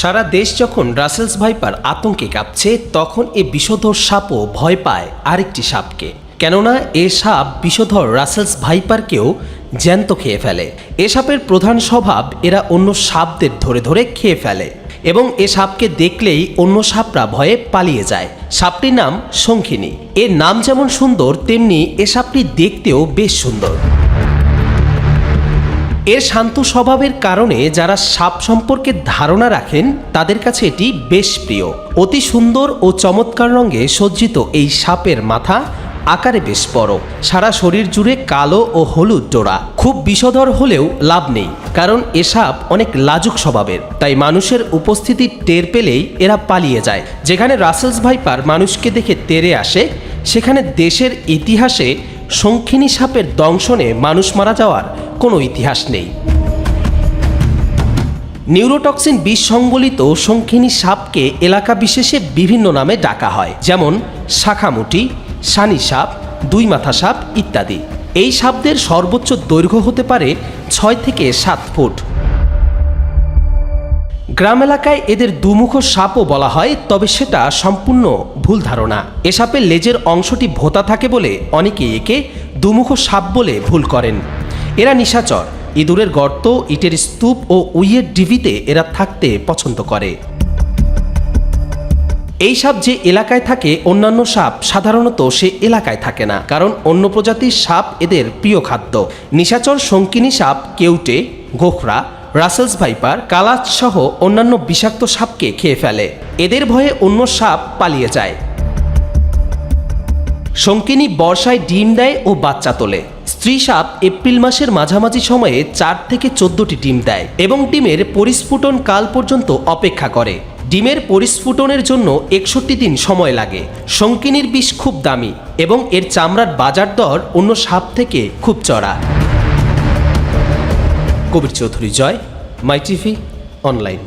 সারা দেশ যখন Russell's viper আতঙ্কে কাঁপছে, তখন এ বিষধর সাপও ভয় পায় আরেকটি সাপকে। কেননা এ সাপ বিষধর রাসেলস ভাইপারকেও জ্যান্ত খেয়ে ফেলে। এ সাপের প্রধান স্বভাব, এরা অন্য সাপদের ধরে ধরে খেয়ে ফেলে এবং এ সাপকে দেখলেই অন্য সাপরা ভয়ে পালিয়ে যায়। সাপটির নাম শঙ্খিনী। এর নাম যেমন সুন্দর, তেমনি এ সাপটি দেখতেও বেশ সুন্দর। এর শান্ত স্বভাবের কারণে যারা সাপ সম্পর্কে ধারণা রাখেন তাদের কাছে এটি বেশ প্রিয়। অতি সুন্দর ও চমৎকার রঙে সজ্জিত এই সাপের মাথা আকারে বেশ বড়, সারা শরীর জুড়ে কালো ও হলুদ ডোরা। খুব বিষধর হলেও লাভ নেই, কারণ এ সাপ অনেক লাজুক স্বভাবের, তাই মানুষের উপস্থিতি টের পেলেই এরা পালিয়ে যায়। যেখানে রাসেলস ভাইপার মানুষকে দেখে তেড়ে আসে, সেখানে দেশের ইতিহাসে শঙ্খিনী সাপের দংশনে মানুষ মারা যাওয়ার কোনো ইতিহাস নেই। নিউরোটক্সিন বিষ সংবলিত শঙ্খিনী সাপকে এলাকা বিশেষে বিভিন্ন নামে ডাকা হয়, যেমন শাখামুটি, সানি সাপ, দুই মাথা সাপ ইত্যাদি। এই সাপদের সর্বোচ্চ দৈর্ঘ্য হতে পারে 6 থেকে 7 ফুট। গ্রাম এলাকায় এদের দুমুখ সাপও বলা হয়, তবে সেটা সম্পূর্ণ ভুল ধারণা। এ সাপের লেজের অংশটি ভোঁতা থাকে বলে অনেকে একে দুমুখ সাপ বলে ভুল করেন। এরা নিশাচর, ইঁদুরের গর্ত, ইটের স্তূপ ও উইয়ের ডিবিতে এরা থাকতে পছন্দ করে। এই সাপ যে এলাকায় থাকে, অন্যান্য সাপ সাধারণত সে এলাকায় থাকে না, কারণ অন্য প্রজাতির সাপ এদের প্রিয় খাদ্য। নিশাচর শঙ্কিনী সাপ কেউটে, গোখরা, রাসেলস ভাইপার, কালাচ সহ অন্যান্য বিষাক্ত সাপকে খেয়ে ফেলে। এদের ভয়ে অন্য সাপ পালিয়ে যায়। শঙ্কিনী বর্ষায় ডিম দেয় ও বাচ্চা তোলে। স্ত্রী সাপ এপ্রিল মাসের মাঝামাঝি সময়ে 4 থেকে 14টি ডিম দেয় এবং ডিমের পরিস্ফুটন কাল পর্যন্ত অপেক্ষা করে। ডিমের পরিস্ফুটনের জন্য 61 দিন সময় লাগে। শঙ্কিনীর বিষ খুব দামি এবং এর চামড়ার বাজার দর অন্য সাপ থেকে খুব চড়া। কবির চৌধুরী, জয়, মাই টিভি অনলাইন।